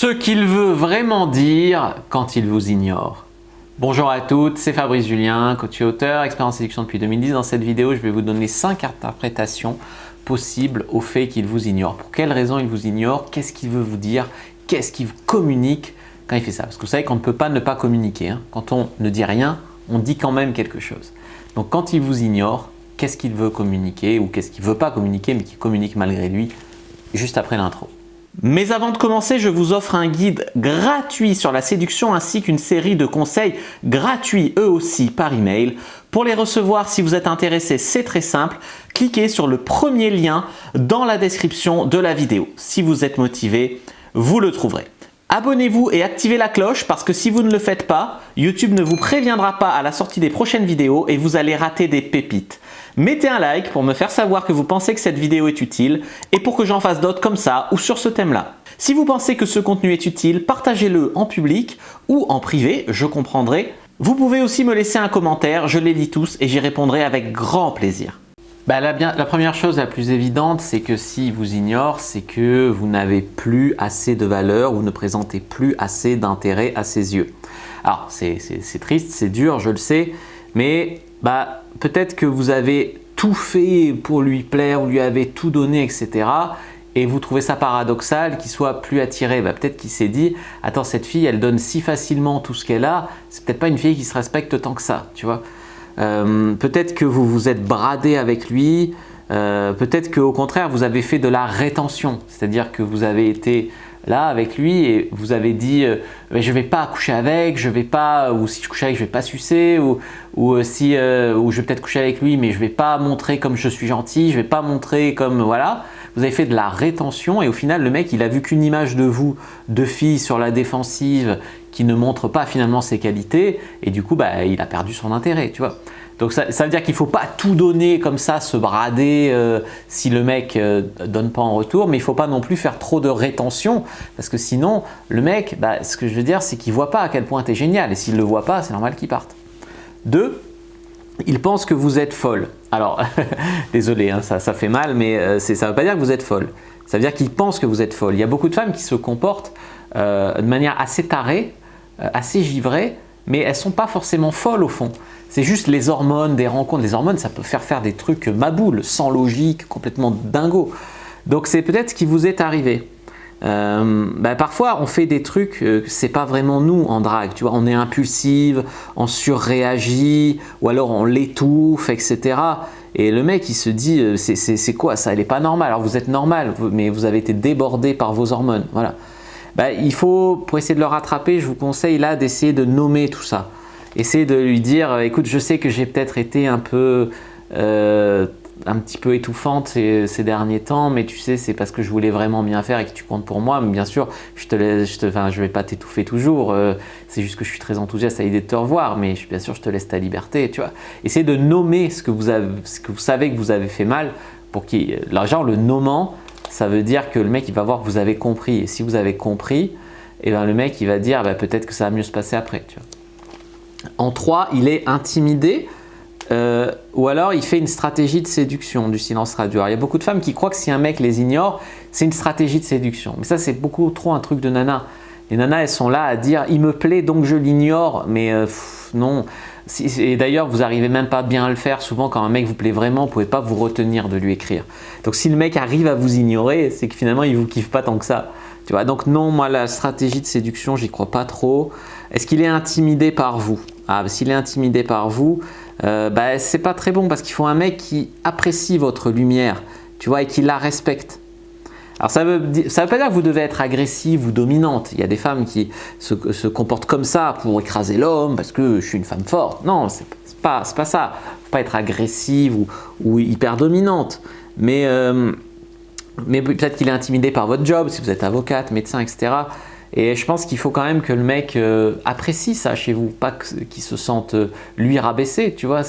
Ce qu'il veut vraiment dire quand il vous ignore. Bonjour à toutes, c'est Fabrice Julien, coach et auteur, expert en séduction depuis 2010. Dans cette vidéo, je vais vous donner 5 interprétations possibles au fait qu'il vous ignore. Pour quelles raisons il vous ignore, qu'est-ce qu'il veut vous dire, qu'est-ce qu'il vous communique quand il fait ça. Parce que vous savez qu'on ne peut pas ne pas communiquer. Hein. Quand on ne dit rien, on dit quand même quelque chose. Donc quand il vous ignore, qu'est-ce qu'il veut communiquer ou qu'est-ce qu'il ne veut pas communiquer mais qui communique malgré lui, juste après l'intro. Mais avant de commencer, je vous offre un guide gratuit sur la séduction ainsi qu'une série de conseils gratuits eux aussi par email. Pour les recevoir, si vous êtes intéressé, c'est très simple. Cliquez sur le premier lien dans la description de la vidéo. Si vous êtes motivé, vous le trouverez. Abonnez-vous et activez la cloche parce que si vous ne le faites pas, YouTube ne vous préviendra pas à la sortie des prochaines vidéos et vous allez rater des pépites. Mettez un like pour me faire savoir que vous pensez que cette vidéo est utile et pour que j'en fasse d'autres comme ça ou sur ce thème-là. Si vous pensez que ce contenu est utile, partagez-le en public ou en privé, je comprendrai. Vous pouvez aussi me laisser un commentaire, je les lis tous et j'y répondrai avec grand plaisir. La première chose la plus évidente, c'est que s'il vous ignore, c'est que vous n'avez plus assez de valeur ou ne présentez plus assez d'intérêt à ses yeux. Alors, c'est triste, c'est dur, je le sais, mais peut-être que vous avez tout fait pour lui plaire, vous lui avez tout donné, etc. Et vous trouvez ça paradoxal qu'il soit plus attiré. Peut-être qu'il s'est dit « Attends, cette fille, elle donne si facilement tout ce qu'elle a, c'est peut-être pas une fille qui se respecte tant que ça. » tu vois. Peut-être que vous vous êtes bradé avec lui, peut-être qu'au contraire vous avez fait de la rétention, c'est-à-dire que vous avez été là avec lui et vous avez dit je ne vais pas coucher avec, je vais pas, ou si je couche avec je ne vais pas sucer, ou je vais peut-être coucher avec lui mais je ne vais pas montrer comme je suis gentil, je ne vais pas montrer comme voilà. Vous avez fait de la rétention et au final le mec il a vu qu'une image de vous, de fille sur la défensive qui ne montre pas finalement ses qualités et du coup il a perdu son intérêt, tu vois. Donc ça veut dire qu'il ne faut pas tout donner comme ça, se brader si le mec donne pas en retour, mais il ne faut pas non plus faire trop de rétention parce que sinon le mec, ce que je veux dire c'est qu'il ne voit pas à quel point tu es génial et s'il ne le voit pas, c'est normal qu'il parte. 2. Il pense que vous êtes folle. Alors, désolé, hein, ça fait mal, mais ça ne veut pas dire que vous êtes folle. Ça veut dire qu'il pense que vous êtes folle. Il y a beaucoup de femmes qui se comportent de manière assez tarée, assez givrée, mais elles ne sont pas forcément folles au fond. C'est juste les hormones, des rencontres. Les hormones, ça peut faire des trucs maboules, sans logique, complètement dingo. Donc, c'est peut-être ce qui vous est arrivé. Parfois on fait des trucs c'est pas vraiment nous en drague, tu vois, on est impulsive, on surréagit ou alors on l'étouffe, etc. Et le mec il se dit c'est quoi ça, elle est pas normale. Alors vous êtes normal mais vous avez été débordé par vos hormones, voilà. Il faut, pour essayer de le rattraper, je vous conseille là d'essayer de nommer tout ça. Essayez de lui dire écoute, je sais que j'ai peut-être été un petit peu étouffante ces derniers temps, mais tu sais, c'est parce que je voulais vraiment bien faire et que tu comptes pour moi. Mais bien sûr, je vais pas t'étouffer toujours. C'est juste que je suis très enthousiaste à l'idée de te revoir, mais bien sûr, je te laisse ta liberté. Tu vois. Essayez de nommer ce que vous savez que vous avez fait mal, pour genre le nommant, ça veut dire que le mec il va voir que vous avez compris. Et si vous avez compris, le mec il va dire peut-être que ça va mieux se passer après. Tu vois. En 3, il est intimidé. Ou alors il fait une stratégie de séduction, du silence radio. Alors, il y a beaucoup de femmes qui croient que si un mec les ignore, c'est une stratégie de séduction. Mais ça, c'est beaucoup trop un truc de nana. Les nanas, elles sont là à dire « il me plaît donc je l'ignore ». Mais non. Et d'ailleurs, vous n'arrivez même pas bien à le faire. Souvent, quand un mec vous plaît vraiment, vous ne pouvez pas vous retenir de lui écrire. Donc si le mec arrive à vous ignorer, c'est que finalement, il ne vous kiffe pas tant que ça. Tu vois. Donc non, moi, la stratégie de séduction, j'y crois pas trop. Est-ce qu'il est intimidé par vous? S'il est intimidé par vous, c'est pas très bon parce qu'il faut un mec qui apprécie votre lumière, tu vois, et qui la respecte. Alors ça veut pas dire que vous devez être agressive ou dominante. Il y a des femmes qui se comportent comme ça pour écraser l'homme parce que je suis une femme forte. Non, c'est pas ça. Faut pas être agressive ou hyper dominante. Mais peut-être qu'il est intimidé par votre job, si vous êtes avocate, médecin, etc. Et je pense qu'il faut quand même que le mec apprécie ça chez vous, pas qu'il se sente lui rabaissé, tu vois.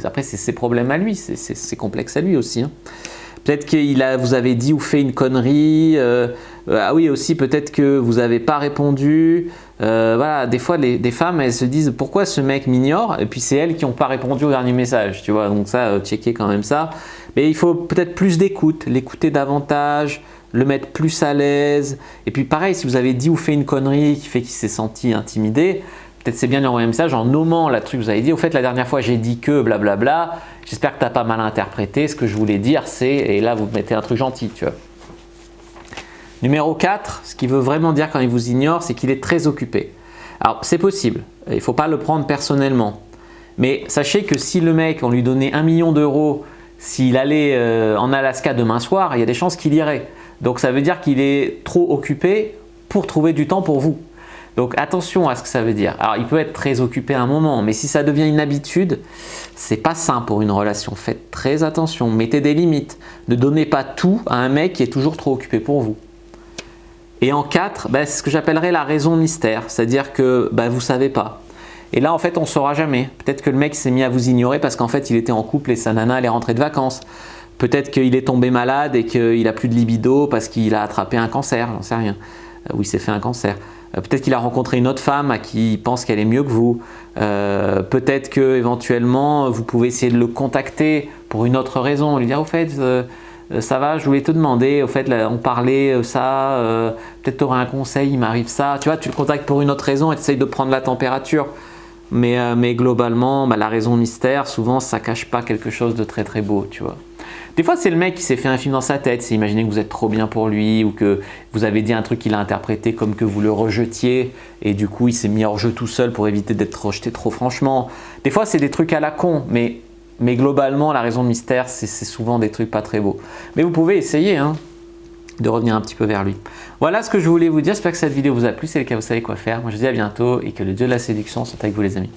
Après, c'est ses problèmes à lui, c'est ses complexes à lui aussi. Hein. Peut-être qu'il vous avez dit ou fait une connerie. Ah oui, aussi peut-être que vous n'avez pas répondu. Voilà, des fois, des femmes, elles se disent pourquoi ce mec m'ignore, et puis c'est elles qui n'ont pas répondu au dernier message, tu vois. Donc ça, checker quand même ça. Mais il faut peut-être plus d'écoute, l'écouter davantage. le mettre plus à l'aise. Et puis pareil, si vous avez dit ou fait une connerie qui fait qu'il s'est senti intimidé, peut-être c'est bien de lui envoyer un message en nommant le truc que vous avez dit. Au fait, la dernière fois j'ai dit que blablabla, j'espère que tu n'as pas mal interprété. Ce que je voulais dire c'est, et là vous mettez un truc gentil, tu vois. Numéro 4, ce qui veut vraiment dire quand il vous ignore, c'est qu'il est très occupé. Alors c'est possible, il ne faut pas le prendre personnellement. Mais sachez que si le mec, on lui donnait 1 million d'euros, s'il allait en Alaska demain soir, il y a des chances qu'il irait. Donc ça veut dire qu'il est trop occupé pour trouver du temps pour vous. Donc attention à ce que ça veut dire. Alors il peut être très occupé à un moment, mais si ça devient une habitude, c'est pas sain pour une relation. Faites très attention, mettez des limites. Ne donnez pas tout à un mec qui est toujours trop occupé pour vous. Et en 4, c'est ce que j'appellerais la raison mystère, c'est-à-dire que vous ne savez pas. Et là, en fait, on ne saura jamais. Peut-être que le mec s'est mis à vous ignorer parce qu'en fait, il était en couple et sa nana, elle est rentrée de vacances. Peut-être qu'il est tombé malade et qu'il n'a plus de libido parce qu'il a attrapé un cancer, j'en sais rien. Ou il s'est fait un cancer. Peut-être qu'il a rencontré une autre femme à qui il pense qu'elle est mieux que vous. Peut-être qu'éventuellement, vous pouvez essayer de le contacter pour une autre raison. Lui dire, au fait, ça va, je voulais te demander, au fait, là, on parlait ça, peut-être tu aurais un conseil, il m'arrive ça. Tu vois, tu le contactes pour une autre raison et tu essayes de prendre la température. Mais globalement, la raison mystère, souvent, ça ne cache pas quelque chose de très très beau, tu vois. Des fois, c'est le mec qui s'est fait un film dans sa tête, c'est imaginer que vous êtes trop bien pour lui ou que vous avez dit un truc qu'il a interprété comme que vous le rejetiez et du coup, il s'est mis hors jeu tout seul pour éviter d'être rejeté trop franchement. Des fois, c'est des trucs à la con, mais globalement, la raison mystère, c'est souvent des trucs pas très beaux. Mais vous pouvez essayer de revenir un petit peu vers lui. Voilà ce que je voulais vous dire. J'espère que cette vidéo vous a plu. Si c'est le cas, vous savez quoi faire. Moi, je vous dis à bientôt et que le Dieu de la séduction soit avec vous, les amis.